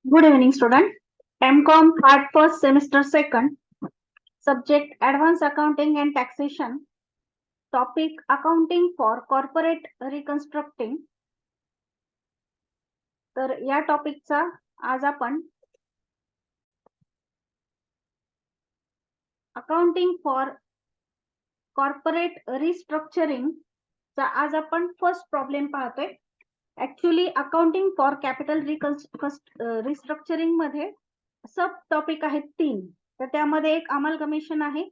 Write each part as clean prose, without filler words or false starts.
Good evening, student. MCOM part first semester second. Subject Advanced Accounting and Taxation. Topic Accounting for Corporate Reconstructing. तर या टॉपिकचा आज आपण accounting for corporate restructuring चा आज आपण first problem पाहतोय. Actually accounting for capital restructuring मध्ये सब topic आहेत 3. तर त्यामध्ये एक अमालगमेशन आहे,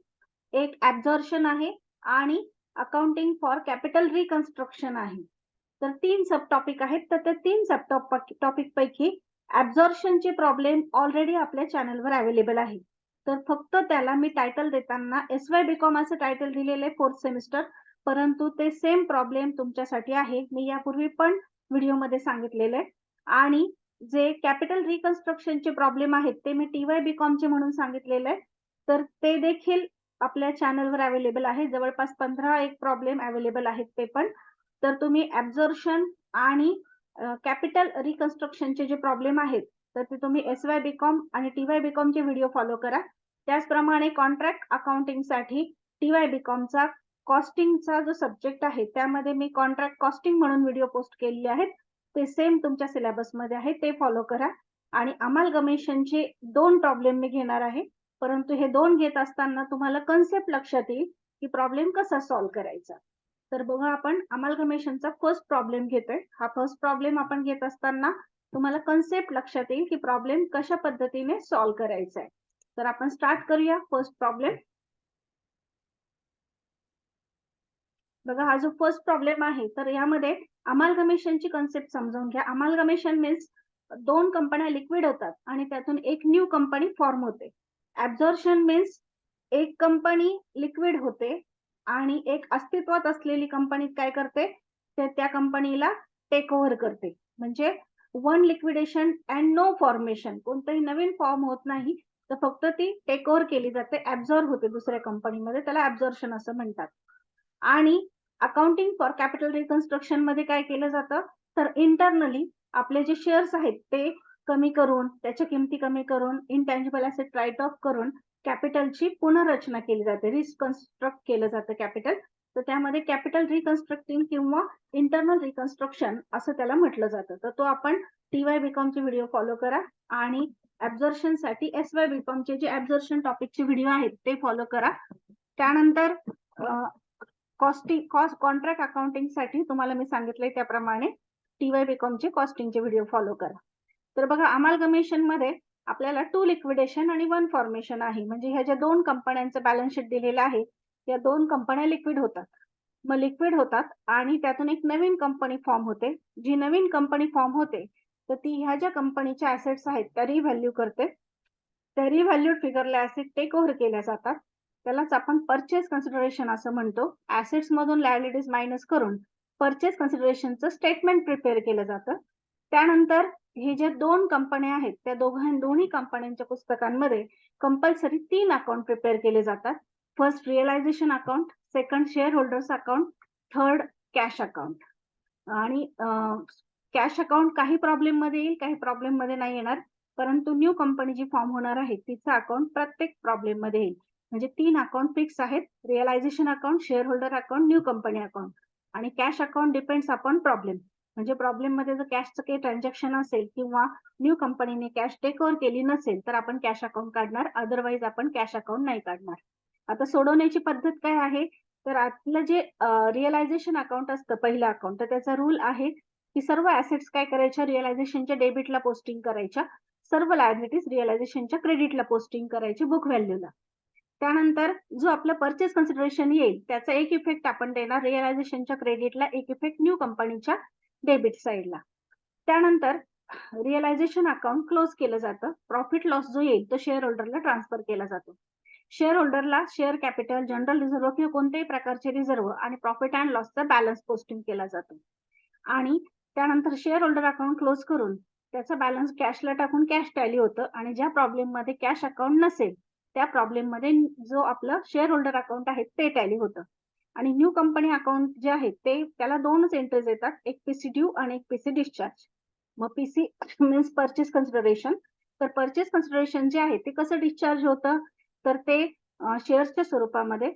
एक ऍब्झॉर्प्शन आहे आणि अकाउंटिंग फॉर कॅपिटल रिकन्स्ट्रक्शन आहे. तर 3 सब टॉपिक आहेत. तर त्या 3 सब टॉपिक पैकी ऍब्झॉर्प्शनचे प्रॉब्लेम ऑलरेडी आपल्या चॅनलवर अवेलेबल आहे. तर फक्त त्याला मी टायटल देताना SY BCom असं टायटल दिलेलं आहे 4th सेमिस्टर, परंतु ते सेम प्रॉब्लेम तुमच्यासाठी आहे. मी यापूर्वी पण व्हिडिओमध्ये सांगितलेलं आहे. आणि जे कॅपिटल रिकन्स्ट्रक्शनचे प्रॉब्लेम आहेत ते मी TY BCom चे म्हणून सांगितलेलं आहे. तर ते देखील आपल्या चॅनलवर अवेलेबल आहे. जवळपास 15 एक प्रॉब्लेम अवेलेबल आहेत ते पण. तर तुम्ही ऍब्झॉर्प्शन आणि कॅपिटल रिकन्स्ट्रक्शनचे जे प्रॉब्लेम आहेत तर ते तुम्ही SY BCom आणि TY BCom चे व्हिडिओ फॉलो करा. त्याचप्रमाणे कॉन्ट्रॅक्ट अकाउंटिंग साठी TY BCom चा कॉस्टिंगचा जो सब्जेक्ट आहे त्यामध्ये मी कॉन्ट्रॅक्ट कॉस्टिंग म्हणून व्हिडिओ पोस्ट केलेले आहेत. ते सेम तुमच्या सिलेबसमध्ये आहे, ते फॉलो करा. आणि अमालगमेशनचे 2 प्रॉब्लेम मी घेणार आहे, परंतु हे 2 घेत असताना तुम्हाला कन्सेप्ट लक्षात येईल की प्रॉब्लेम कसा सॉल्व्ह करायचा. तर बघा, आपण अमालगमेशनचा फर्स्ट प्रॉब्लेम घेतोय. हा फर्स्ट प्रॉब्लेम आपण घेत असताना तुम्हाला कन्सेप्ट लक्षात येईल की प्रॉब्लेम कशा पद्धतीने सॉल्व्ह करायचा आहे. तर आपण स्टार्ट करूया फर्स्ट प्रॉब्लेम. बघा, हा जो फर्स्ट प्रॉब्लेम आहे तर यामध्ये अमालगमेशनची कन्सेप्ट समजावून घ्या. अमालगमेशन मीन्स 2 कंपन्या लिक्विड होतात आणि त्यातून एक न्यू कंपनी फॉर्म होते. ऍब्झॉर्प्शन मीन्स एक कंपनी लिक्विड होते आणि एक अस्तित्वात असलेली कंपनी काय करते, तर त्या कंपनीला टेक ओव्हर करते. म्हणजे one liquidation and no formation, कोणतंही नवीन फॉर्म होत नाही, तर फक्त ती टेक ओव्हर केली जाते, ऍब्झॉर्ब होते दुसऱ्या कंपनीमध्ये. त्याला ऍब्झॉर्प्शन असं म्हणतात. आणि अकाउंटिंग फॉर कॅपिटल रिकन्स्ट्रक्शन मध्ये काय केलं जातं, तर इंटरनली आपले जे शेअर्स आहेत ते कमी करून, त्याच्या किमती कमी करून, इनटँजिबल ऍसेट राईट ऑफ करून कॅपिटलची पुनर्रचना केली जाते, रिकन्स्ट्रक्ट केलं जातं कॅपिटल. तर त्यामध्ये कॅपिटल रिकन्स्ट्रक्टिंग किंवा इंटरनल रिकन्स्ट्रक्शन असं त्याला म्हटलं जातं. तर तो आपण TY BCom चे व्हिडिओ फॉलो करा आणि ऍब्झॉर्प्शन साठी SY BCom चे जे ऍब्झॉर्प्शन टॉपिकचे व्हिडिओ आहेत ते फॉलो करा. त्यानंतर कॉन्ट्रॅक्ट अकाउंटिंग साठी तुम्हाला मी सांगितलंय त्याप्रमाणे TY BCom चे कॉस्टिंगचे व्हिडिओ फॉलो करा. तर बघा, अमालगमेशन मध्ये आपल्याला 2 लिक्विडेशन आणि 1 फॉर्मेशन आहे. म्हणजे ह्या ज्या 2 कंपन्यांचं बॅलन्स शीट दिलेलं आहे, या 2 कंपन्या लिक्विड होतात. मग लिक्विड होतात आणि त्यातून एक नवीन कंपनी फॉर्म होते. जी नवीन कंपनी फॉर्म होते तर ती ह्या ज्या कंपनीच्या ऍसेट्स आहेत त्या रिव्हॅल्यू करते. त्या रिव्हॅल्यूड फिगरला ऍसेट टेक ओव्हर केल्या जातात. त्यालाच आपण परचेस कन्सिडरेशन असं म्हणतो. ऍसेट्स मधून लायबिलिटीज मायनस करून परचेस कन्सिडरेशनचं स्टेटमेंट प्रिपेअर केलं जातं. त्यानंतर हे जे 2 कंपन्या आहेत त्या दोन्ही कंपन्यांच्या पुस्तकांमध्ये कंपल्सरी 3 अकाउंट प्रिपेअर केले जातात. First realisation account, second share holders account, third cash account. आणि कॅश अकाउंट काही प्रॉब्लेम मध्ये येईल, काही प्रॉब्लेम मध्ये नाही येणार, परंतु न्यू कंपनी जी फॉर्म होणार आहे तिचं अकाउंट प्रत्येक प्रॉब्लेम मध्ये येईल. म्हणजे 3 अकाउंट फिक्स आहेत: realisation account, share holder account, new company account. आणि cash account depends upon problem. म्हणजे प्रॉब्लेम मध्ये जर कॅशचं काही ट्रान्झॅक्शन असेल किंवा न्यू कंपनीने कॅश टेक ओव्हर केली नसेल तर आपण कॅश अकाउंट काढणार, अदरवाईज आपण कॅश अकाउंट नाही काढणार. आता सोडवण्याची पद्धत काय आहे, तर आपलं जे रिअलायझेशन अकाउंट असतं पहिलं अकाउंट, तर त्याचा रूल आहे की सर्व ऍसेट्स काय करायच्या, रिअलायझेशनच्या डेबिटला पोस्टिंग करायच्या, सर्व लायबिलिटीज रिअलायझेशनच्या क्रेडिटला पोस्टिंग करायची बुक व्हॅल्यूला. त्यानंतर जो आपलं परचेस कन्सिडरेशन येईल त्याचा एक इफेक्ट आपण देणार रिअलायझेशनच्या क्रेडिटला, एक इफेक्ट न्यू कंपनीच्या डेबिट साईडला. त्यानंतर रिअलायझेशन अकाउंट क्लोज केलं जातं. प्रॉफिट लॉस जो येईल तो शेअर होल्डरला ट्रान्सफर केला जातो. शेअर होल्डरला शेअर कॅपिटल, जनरल रिझर्व्ह किंवा कोणत्याही प्रकारचे रिझर्व्ह आणि प्रॉफिट अँड लॉसचा बॅलन्स पोस्टिंग केला जातो. आणि त्यानंतर शेअर होल्डर अकाउंट क्लोज करून त्याचा बॅलन्स कॅशला टाकून कॅश टॅली होतं. आणि ज्या प्रॉब्लेम मध्ये कॅश अकाउंट नसेल त्या प्रॉब्लेम मध्ये जो आपलं शेअर होल्डर अकाउंट आहे ते टॅली होतं. आणि न्यू कंपनी अकाउंट जे आहे ते त्याला 2च एंट्रीज येतात, एक पीसी ड्यू आणि एक पीसी डिस्चार्ज. मग पीसी मीन्स परचेस कन्सिडरेशन. तर परचेस कन्सिडरेशन जे आहे ते कसं डिस्चार्ज होतं, तर ते शेअर्सच्या स्वरूपामध्ये,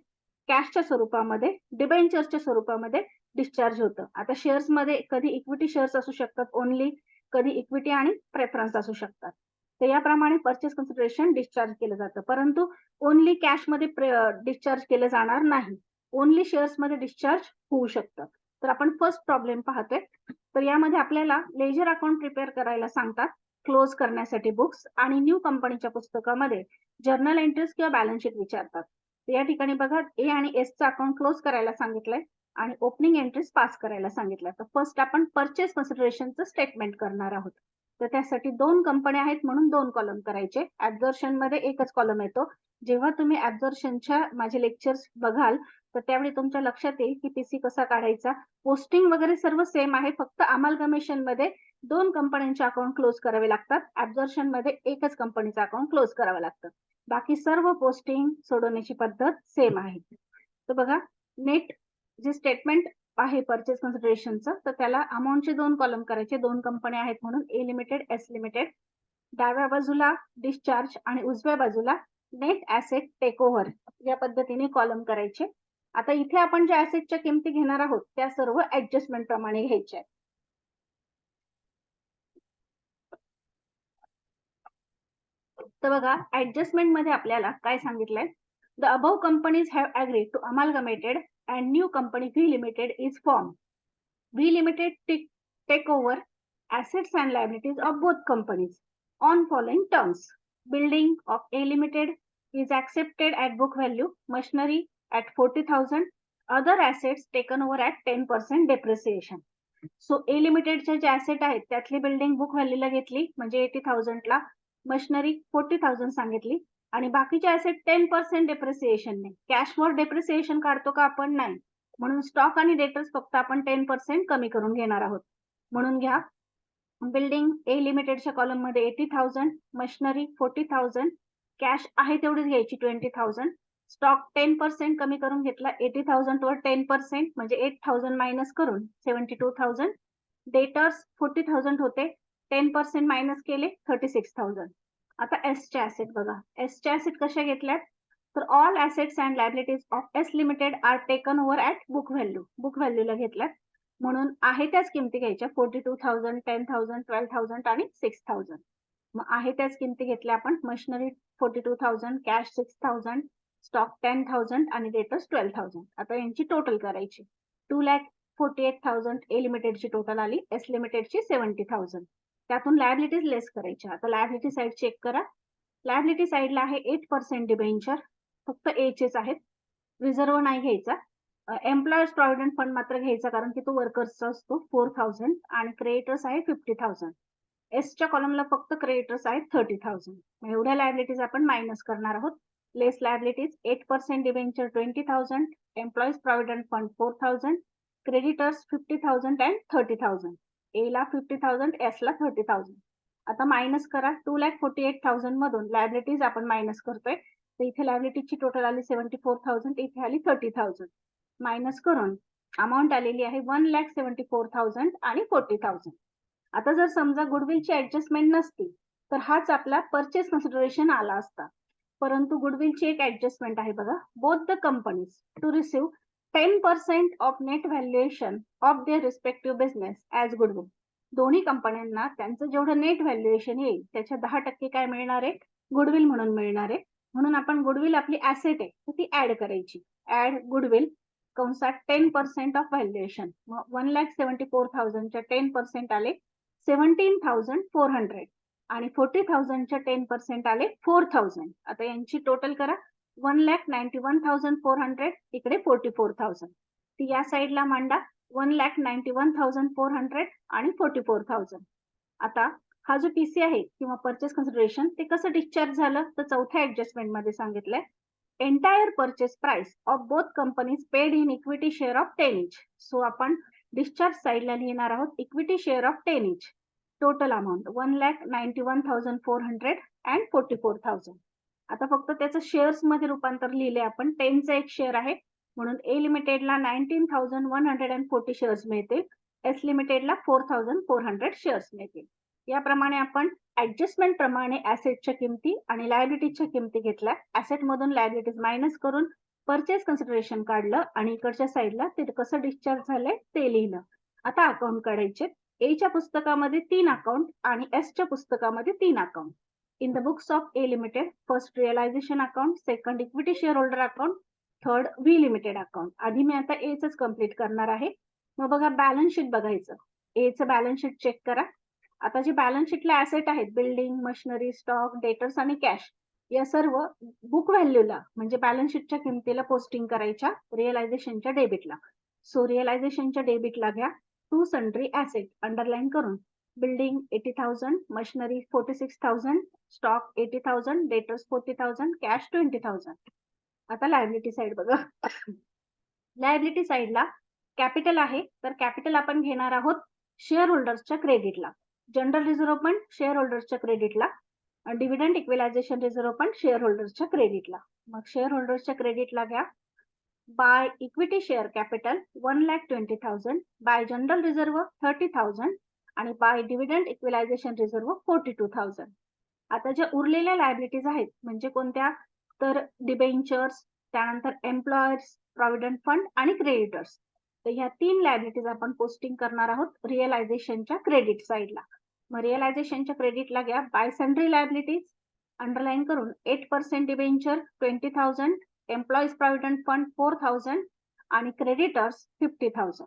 कॅशच्या स्वरूपामध्ये, डिबेंचरच्या स्वरूपामध्ये डिस्चार्ज होतं. आता शेअर्समध्ये कधी इक्विटी शेअर्स असू शकतात ओन्ली, कधी इक्विटी आणि प्रेफरन्स असू शकतात. तर याप्रमाणे परचेस कन्सिडरेशन डिस्चार्ज केलं जातं. परंतु ओन्ली कॅशमध्ये डिस्चार्ज केलं जाणार नाही. ओन्ली शेअर्समध्ये डिस्चार्ज होऊ शकतं. तर आपण फर्स्ट प्रॉब्लेम पाहतोय. तर यामध्ये आपल्याला लेजर अकाउंट प्रिपेअर करायला सांगतात, क्लोज करण्यासाठी बुक्स, आणि न्यू कंपनीच्या पुस्तकामध्ये जर्नल एंट्रीज किंवा बॅलन्स शीट विचारतात. तर या ठिकाणी बघा ए आणि एसचं अकाउंट क्लोज करायला सांगितलंय आणि ओपनिंग एंट्रीज पास करायला सांगितलं. तर फर्स्ट आपण परचेस कन्सिडरेशनचं स्टेटमेंट करणार आहोत. तर त्यासाठी 2 कंपन्या आहेत म्हणून 2 कॉलम करायचे. मध्ये एकच कॉलम येतो. जेव्हा तुम्ही ॲब्झॉर्प्शनच्या माझे लेक्चर्स बघाल, तर त्यावेळी तुमच्या लक्षात येईल की पीसी कसा काढायचा. पोस्टिंग वगैरे सर्व सेम आहे. फक्त अमालगमेशनमध्ये 2 कंपन्यांचे अकाउंट क्लोज करावे लागतात. ॲब्झॉर्प्शनमध्ये एकच कंपनीचं अकाउंट क्लोज करावं लागतं. बाकी सर्व पोस्टिंग सोडवण्याची पद्धत सेम आहे. तर बघा, नेट जे स्टेटमेंट आहे परचेस कन्सिडरेशनचं, तर त्याला अमाउंटचे 2 कॉलम करायचे. 2 कंपन्या आहेत म्हणून ए लिमिटेड, एस लिमिटेड. डाव्या बाजूला डिस्चार्ज आणि उजव्या बाजूला नेट ॲसेट टेकओव्हर या पद्धतीने कॉलम करायचे. आता इथे आपण ज्या ॲसेटच्या किमती घेणार आहोत त्या सर्व ॲडजस्टमेंट प्रमाणे घ्यायच्या आहेत. तर बघा, ॲडजस्टमेंटमध्ये आपल्याला काय सांगितलंय, the above companies have agreed to amalgamated and new company V limited is form. V limited take over assets and liabilities of both companies on following terms. Building of A Limited is accepted at book value, machinery at 40,000, other assets taken over at 10% depreciation. So ए लिमिटेडचे जे asset आहेत त्यातली building book व्हॅल्यूला घेतली म्हणजे 80,000ला, machinery 40,000 सांगितली, आणि बाकीचे asset 10% डेप्रिसिएशनने. कॅशवर depreciation काढतो का आपण? नाही. म्हणून स्टॉक आणि डेटर्स फक्त आपण 10% कमी करून घेणार आहोत. म्हणून घ्या, बिल्डिंग ए लिमिटेडच्या कॉलम मध्ये 80,000, मशिनरी 40,000, कॅश आहे तेवढीच घ्यायची 20,000, स्टॉक 10% कमी करून घेतला 80,000 वर 10% म्हणजे 8,000 मायनस करून 72,000, डेटर्स 40,000 होते, 10% मायनस केले 36,000. आता एसचे ऍसेट बघा, एसचे ऍसेट कशा घेतल्यात, तर all assets and liabilities of S limited are taken over at book value. Book व्हॅल्यूला घेतल्यात म्हणून आहे त्याच किमती घ्यायच्या, 42,000, 10,000, 12,000 आणि 6,000. मग आहे त्याच किमती घेतल्या आपण. मशिनरी 42,000, कॅश 6,000, स्टॉक 10,000 आणि डेटर्स 12,000. आता यांची टोटल करायची. 2,48,000 ए लिमिटेडची टोटल आली, एस लिमिटेडची 70,000. त्यातून लायबिलिटीज लेस करायच्या. आता लायबिलिटी साईड चेक करा. लायबिलिटी साईडला आहे 8% डिबेंचर, फक्त एचेच आहेत. रिझर्व्ह नाही घ्यायचा. एम्प्लॉयर्स प्रॉव्हिडंट फंड मात्र घ्यायचा कारण की तो वर्कर्सचा असतो 4,000, आणि क्रेडिटर्स आहे 50,000. एसच्या कॉलमला फक्त क्रेडिटर्स आहेत 30,000. एवढ्या लायबिलिटीज आपण मायनस करणार आहोत. Less liabilities 8% debenture 20,000, employees provident fund 4,000, creditors 50,000 and 30,000. A ला 50,000, एस ला 30,000. आता मायनस करा. 2,48,000 मधून लायबिलिटीज आपण मायनस करतोय. तर इथे लायबिलिटीची टोटल आली 74,000, इथे आली 30,000. मायनस करून अमाऊंट आलेली आहे 1,74,000 आणि 40,000. आता जर समजा गुडविलची ऍडजस्टमेंट नसती तर हाच आपला परचेस कन्सिडरेशन आला असता. परंतु गुडविलची एक ऍडजस्टमेंट आहे बघा. Both the companies to receive 10% of net valuation of their respective business as goodwill. दोन्ही कंपन्यांना त्यांचं जेवढं नेट व्हॅल्युएशन येईल त्याच्या 10% काय मिळणार आहे? गुडविल म्हणून मिळणार आहे. म्हणून आपण गुडविल आपली ऍसेट आहे तर ती ऍड करायची. ऍड गुडविल कंसात 10% ऑफ व्हॅल्युएशन. मग 1,74,000च्या 10% आले 17,400, आणि 40,000च्या 10% आले 4,000. आता यांची टोटल करा. 1,91,400, इकडे 44,000. ती या साईडला मांडा. 1,91,400 आणि 44,000. आता हा जो पीसी आहे किंवा परचेस कन्सिडरेशन ते कसं डिस्चार्ज झालं, तर चौथ्या ऍडजस्टमेंट मध्ये सांगितलंय. Entire purchase price of both companies paid in equity share of 10 each. So आपण डिस्चार्ज साईडला लिहिणार आहोत equity share of 10 each. Total amount 1,91,400 and 44,000. आता फक्त त्याचं शेअर्स मध्ये रूपांतर लिहिले आपण. 10चं एक शेअर आहे म्हणून ए लिमिटेडला 19,140 शेअर्स मिळतील. एस लिमिटेडला 4400 शेअर्स मिळतील. याप्रमाणे आपण ऍडजस्टमेंट प्रमाणे ऍसेटच्या किमती आणि लायबिलिटीजच्या किमती घेतल्या. ऍसेट मधून लायबिलिटीज मायनस करून परचेस कन्सिडरेशन काढलं आणि इकडच्या साईडला ते कसं डिस्चार्ज झालंय ते लिहिलं. आता अकाउंट काढायचे. एच्या पुस्तकामध्ये 3 अकाउंट आणि एसच्या पुस्तकामध्ये 3 account. In the books of A limited, first realisation account, second equity share holder account, third V limited account. आधी मी आता एच कम्प्लीट करणार आहे. मग बघा बॅलन्स शीट बघायचं. एचं बॅलन्स शीट चेक करा. आता जे बॅलन्स शीटला ऍसेट आहेत, बिल्डिंग, मशिनरी, स्टॉक, डेटर्स आणि कॅश, या सर्व बुक व्हॅल्यूला म्हणजे बॅलन्स शीटच्या किमतीला पोस्टिंग करायच्या रिअलायझेशनच्या डेबिटला. सो रिअलायझेशनच्या डेबिटला घ्या टू सन्ड्री ऍसेट अंडरलाईन करून building 80,000, machinery 46,000, stock 80,000, debtors 40,000, cash 20,000. आता लायबिलिटी साइड बघा. लायबिलिटी साइडला कॅपिटल आहे, तर कॅपिटल आपण घेणार आहोत शेअर होल्डर्सच्या क्रेडिटला. जनरल रिझर्व्ह पण शेअर होल्डर्सच्या क्रेडिटला. डिव्हिडंड इक्विलायझेशन रिझर्व्ह पण शेअर होल्डर्सच्या क्रेडिटला. मग शेअर होल्डर्सच्या क्रेडिटला घ्या bye equity share capital 1,20,000, bye general reserve 30,000 आणि बाय डिव्हिडंड इक्विलायझेशन रिझर्व्ह 42,000. आता ज्या उरलेल्या लायबिलिटीज आहेत म्हणजे कोणत्या, तर डिबेंचर्स, त्यानंतर एम्प्लॉयर्स, प्रॉव्हिडंट फंड आणि क्रेडिटर्स. तर ह्या 3 लायबिलिटीज आपण पोस्टिंग करणार आहोत रिअलायझेशनच्या क्रेडिट साइडला. मग रिअलायझेशनच्या क्रेडिटला घ्या बाय सन्ड्री लायबिलिटीज अंडरलाईन करून 8% डिबेंचर 20,000, एम्प्लॉईज प्रॉव्हिडंट फंड 4,000 आणि क्रेडिटर्स 50,000.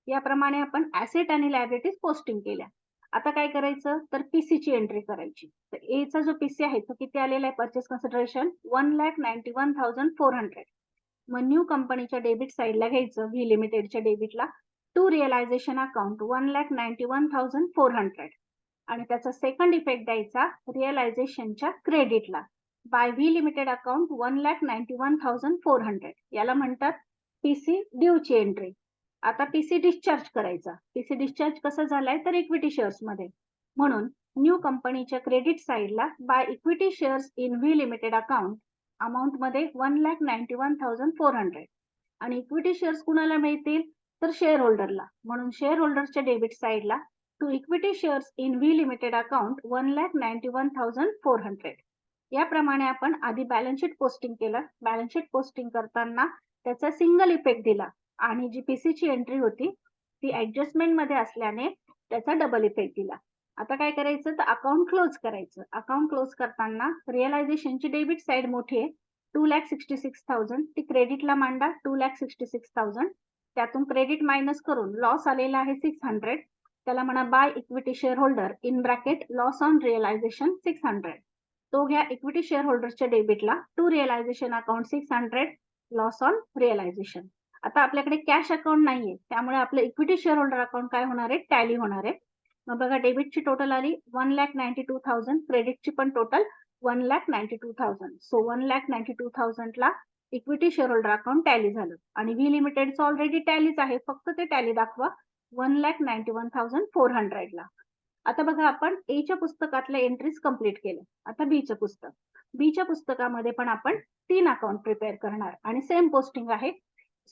याप्रमाणे आपण ऍसेट आणि लायबिलिटीज पोस्टिंग केल्या. आता काय करायचं, तर पीसीची एंट्री करायची. तर एचा जो पीसी आहे तो किती आलेला आहे, परचेस कन्सिडरेशन 1,91,400. मग न्यू कंपनीच्या डेबिट साइडला घ्यायचं व्ही लिमिटेडच्या डेबिटला टू रिअलायझेशन अकाउंट 1,91,400 आणि त्याचा सेकंड इफेक्ट द्यायचा रिअलायझेशनच्या क्रेडिटला बाय व्ही लिमिटेड अकाउंट 1,91,400. याला म्हणतात पीसी ड्यूची एंट्री. आता पीसी डिस्चार्ज करायचा. पीसी डिस्चार्ज कसा झालाय, तर इक्विटी शेअर्स मध्ये. म्हणून न्यू कंपनीच्या क्रेडिट साइडला by equity shares in V limited account amount मध्ये 1,91,400 आणि इक्विटी शेअर्स कुणाला मिळतील, तर शेअर होल्डरला. म्हणून शेअर होल्डरच्या डेबिट साइडला to equity shares in V limited account 1,91,400. याप्रमाणे आपण आधी बॅलन्स शीट पोस्टिंग केलं. बॅलन्स शीट पोस्टिंग करताना त्याचा सिंगल इफेक्ट दिला आणि जी पीसीची एंट्री होती ती ऍडजस्टमेंट मध्ये असल्याने त्याचा डबल इफेक्ट दिला. आता काय करायचं, तर अकाउंट क्लोज करायचं. अकाउंट क्लोज करताना रिअलायझेशनची डेबिट साइड मोठी आहे 2,66,000, ती क्रेडिटला मांडा 2,66,000. त्यातून क्रेडिट मायनस करून लॉस आलेला आहे 600. त्याला म्हणा by equity share holder in bracket loss on realisation 600. तो घ्या इक्विटी शेअर होल्डरच्या डेबिटला to realisation account 600 loss on realisation. आता आपल्याकडे कॅश अकाउंट नाहीये, त्यामुळे आपलं इक्विटी शेअर होल्डर अकाउंट काय होणार आहे, टॅली होणार आहे. मग बघा डेबिटची टोटल आली 1,92,000, क्रेडिटची पण टोटल 1,92,000. सो 1,92,000 ला equity share holder account tally झालं आणि व्ही लिमिटेडचं ऑलरेडी टॅलीच आहे, फक्त ते टॅली दाखवा 1,91,400 ला. आता बघा आपण एच्या पुस्तकातल्या एंट्रीज कंप्लीट केल्या. आता बीचं पुस्तक. बीच्या पुस्तकामध्ये पण आपण 3 अकाउंट प्रिपेअर करणार आणि सेम पोस्टिंग आहे.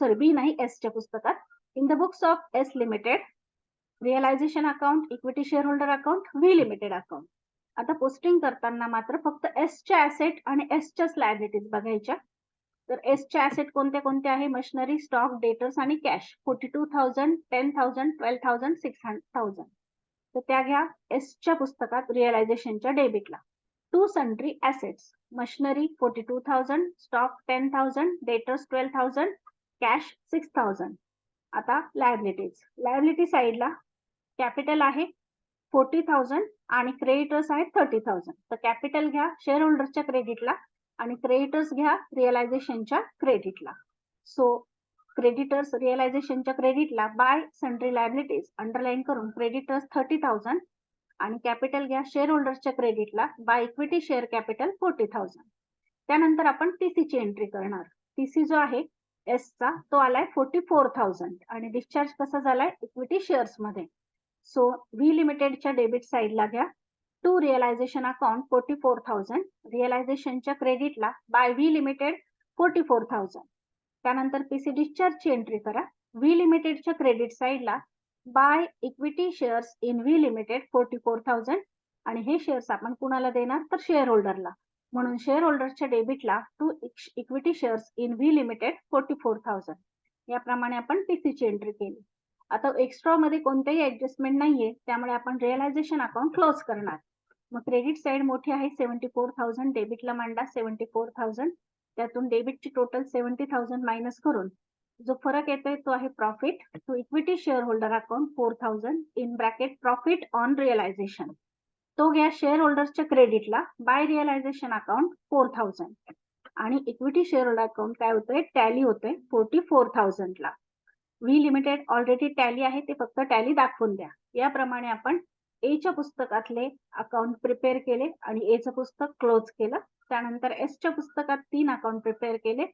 सॉरी, बी नाही, एसच्या पुस्तकात. In the books of S limited realisation account, equity share holder account, V limited account. आता पोस्टिंग करताना मात्र फक्त एसच्या ऍसेट आणि एसच्याच लायबिलिटीज बघायच्या. तर एसच्या ऍसेट कोणत्या कोणत्या आहे, मशिनरी, स्टॉक, डेटर्स आणि कॅश 42,000, 10,000, 12,000, 6,000. तर त्या घ्या एसच्या पुस्तकात रिअलायझेशनच्या डेबिटला. To sundry assets, machinery 42,000, stock 10,000, debtors 12,000, cash 6,000. आता लायबिलिटीज. लायबिलिटी साइडला कॅपिटल आहे 40,000 आणि क्रेडिटर्स आहेत 30,000. तर कॅपिटल घ्या शेअर होल्डरच्या क्रेडिटला आणि क्रेडिटर्स घ्या रिअलायझेशनच्या क्रेडिटला. सो क्रेडिटर्स रिअलायझेशनच्या क्रेडिटला बाय सन्ड्री लायबिलिटीज अंडरलाईन करून क्रेडिटर्स 30,000 आणि कॅपिटल घ्या शेअर होल्डरच्या क्रेडिटला बाय इक्विटी शेअर कॅपिटल 40,000. त्यानंतर आपण टीसीची एंट्री करणार. टीसी जो आहे एसचा तो आलाय 44,000 आणि डिस्चार्ज कसा झालाय, इक्विटी शेअर्स मध्ये. सो व्ही लिमिटेडच्या डेबिट साइडला घ्या टू रिअलायझेशन अकाउंट 44,000, रिअलायझेशनच्या क्रेडिटला बाय व्ही लिमिटेड 44,000. त्यानंतर पीसी डिस्चार्जची एंट्री करा. व्ही लिमिटेडच्या क्रेडिट साइडला by equity shares in V limited 44,000 आणि हे शेअर्स आपण कुणाला देणार तर शेअर होल्डरला. म्हणून शेअर होल्डरच्या डेबिटला to equity shares in V limited 44,000. याप्रमाणे आपण पीसीची एंट्री केली. आता एक्स्ट्रा मध्ये कोणतेही ऍडजस्टमेंट नाहीये, त्यामुळे आपण रिअलायझेशन अकाउंट क्लोज करणार. मग क्रेडिट साइड मोठी आहे 74,000, डेबिटला मांडा 74,000. त्यातून डेबिटची टोटल 70,000 मायनस करून जो फरक येतोय तो आहे profit to equity share holder account 4,000 in bracket profit on realisation. तो घ्या शेअर होल्डरच्या क्रेडिटला बाय रिअलायझेशन अकाउंट 4,000 आणि इक्विटी शेअर होल्डर अकाउंट काय होतंय टॅली होतंय 44,000 ला. व्ही लिमिटेड ऑलरेडी टॅली आहे, ते फक्त टॅली दाखवून द्या. याप्रमाणे आपण एच्या पुस्तकातले अकाउंट प्रिपेअर केले आणि एचं पुस्तक क्लोज केलं. त्यानंतर एसच्या पुस्तकात 3 अकाउंट प्रिपेअर केले,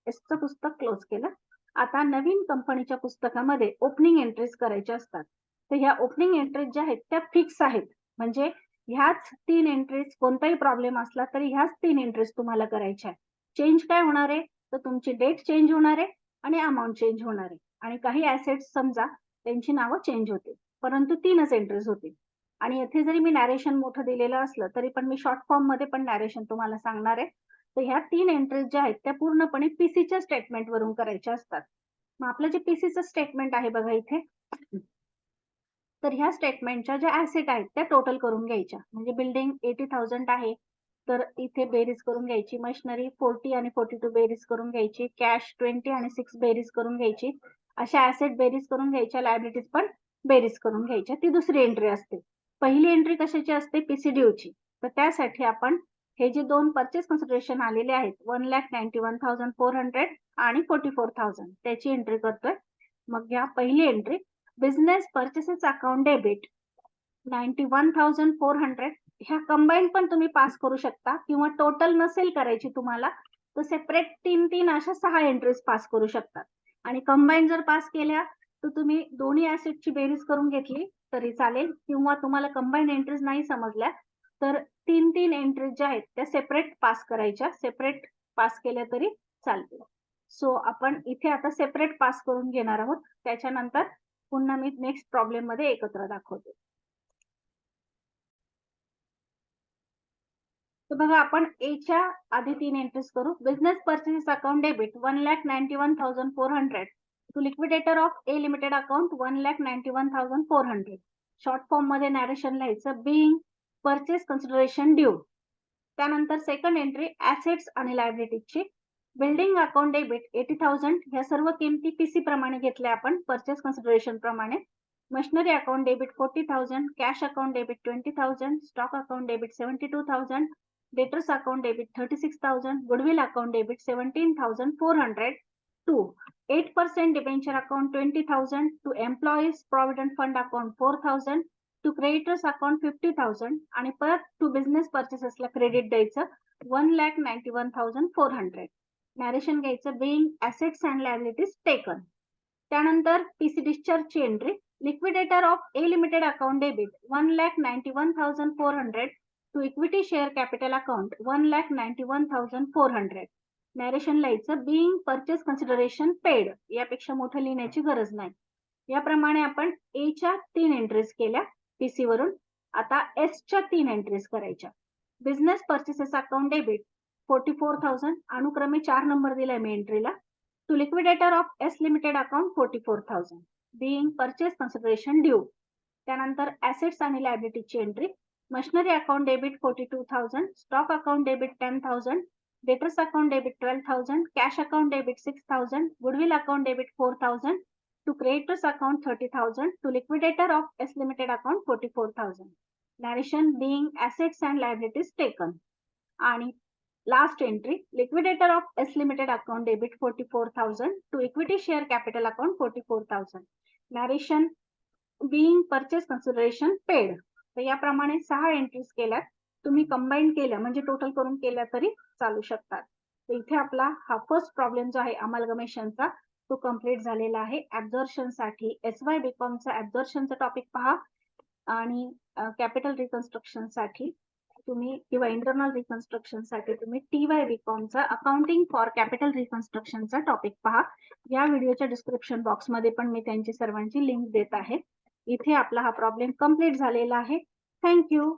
एसचं पुस्तक क्लोज केलं. आता नवीन कंपनीच्या पुस्तकामध्ये ओपनिंग एंट्रीज करायच्या असतात. तर ह्या ओपनिंग एंट्रीज ज्या आहेत त्या फिक्स आहेत, म्हणजे ह्याच 3 एंट्रीज कोणताही प्रॉब्लेम असला तरी ह्याच 3 एंट्रीज तुम्हाला करायच्या आहे. चेंज काय होणार आहे तर तुमची डेट चेंज होणार आहे आणि अमाऊंट चेंज होणार आहे आणि काही ऍसेट्स समजा त्यांची नावं चेंज होते, परंतु 3च एंट्रीज होतील. आणि येथे जरी मी नॅरेशन मोठं दिलेलं असलं तरी पण मी शॉर्ट फॉर्म मध्ये पण नॅरेशन तुम्हाला सांगणार आहे. तर ह्या 3 एंट्रीज ज्या आहेत त्या पूर्णपणे पीसीच्या स्टेटमेंट वरून करायच्या असतात. मग आपलं जे पीसीचं स्टेटमेंट आहे बघा इथे, तर ह्या स्टेटमेंटच्या ज्या ऍसेट आहेत त्या टोटल करून घ्यायच्या. म्हणजे बिल्डिंग 80,000 आहे तर इथे बेरीज करून घ्यायची, मशिनरी 40 आणि 42 बेरीज करून घ्यायची, कॅश 20 आणि 6 बेरीज करून घ्यायची. अशा ऍसेट बेरीज करून घ्यायच्या, लायबिलिटीज पण बेरीज करून घ्यायच्या. ती दुसरी एंट्री असते. पहिली एंट्री कशाची असते पीसीड्यूची. तर त्यासाठी आपण हे जे दोन परचेस कन्सिडरेशन आलेले आहेत 1,91,400 आणि 44,000 त्याची एंट्री करतोय. मग या पहिली entry business purchases account debit 91,400 ह्या कंबाईन पण तुम्ही पास करू शकता किंवा टोटल नसेल करायची तुम्हाला तर सेपरेट 3 अशा 6 एंट्रीज पास करू शकतात. आणि कंबाईन जर पास केल्या तर तुम्ही दोन्ही ऍसेटची बेरीज करून घेतली तरी चालेल, किंवा तुम्हाला कंबाईन एंट्रीज नाही समजल्या तर 3 एंट्रीज ज्या आहेत त्या सेपरेट पास करायच्या, सेपरेट पास केल्या तरी चालतील. सो आपण इथे आता सेपरेट पास करून घेणार आहोत, त्याच्यानंतर पुन्हा मी नेक्स्ट प्रॉब्लेम मध्ये एकत्र दाखवते. तर बघा आपण एच्या आधी 3 एंट्रीज करू. Business purchases account debit 1,91,400 to liquidator of A limited account 1,91,400. Short form मध्ये नॅरेशन लिहायचं बिंग परचेस कन्सिडरेशन ड्यू. त्यानंतर सेकंड एंट्री ऍसेट्स आणि लायबिलिटीजची. बिल्डिंग अकाउंट डेबिट 80,000 ह्या सर्व किमती पीसी प्रमाणे घेतल्या आपण परचेस कन्सिडरेशन प्रमाणे. Machinery account debit 40,000, cash account debit 20,000, stock account debit 72,000, debtors account debit 36,000, goodwill account debit 17,400 to 8% debenture account 20,000 to employees provident fund account 4,000 to creditors account 50,000 आणि परत to business परचेसेसला credit द्यायचं 1,91,400. Narration घ्यायचं being assets and liabilities taken. त्यानंतर PC डिस्चार्जची entry liquidator of A limited account debit 1,91,400 to equity share capital account 1,91,400. Narration लिहायचं being purchase consideration paid. यापेक्षा मोठं लिहिण्याची गरज नाही. याप्रमाणे आपण एच्या 3 एंट्रीज केल्या पीसी वरून. आता एसच्या 3 एंट्रीज करायच्या. बिझनेस परचेसेस अकाउंट डेबिट 44,000 अनुक्रमे 4 नंबर दिलाय मी एंट्रीला. To liquidator of S limited account 44,000 being purchase consideration due. त्यानंतर ऍसेट्स आणि लायबिलिटीची entry machinery account debit 42,000, stock account debit 10,000, debtors account debit 12,000, cash account debit 6,000, goodwill account debit 4,000 to creditors account 30,000 to liquidator of S limited account 44,000. Narration being assets and liabilities taken. आणि last entry liquidator of S limited account debit 44,000 to equity share capital account 44,000. Narration being purchase consideration paid. तर याप्रमाणे 6 entries केल्यात. तुम्ही combine केल्या म्हणजे total करून केल्या तरी चालू शकतात. तर इथे आपला हा फर्स्ट प्रॉब्लेम जो आहे अमालगमेशनचा तो कम्प्लीट झालेला आहे. ऍब्झॉर्प्शन साठी एसवाय बीकॉमचा ऍब्झॉर्प्शनचा टॉपिक पहा आणि कॅपिटल रिकन्स्ट्रक्शन साठी तुम्ही किंवा इंटरनल रिकन्स्ट्रक्शन साठी तुम्ही टीवाय बीकॉमचा अकाउंटिंग फॉर कॅपिटल रिकन्स्ट्रक्शनचा टॉपिक पहा. या व्हिडिओच्या डिस्क्रिप्शन बॉक्स मध्ये पण मी त्यांची सर्वांची लिंक देत आहे. इथे आपला हा प्रॉब्लेम कंप्लीट झालेला आहे. Thank you.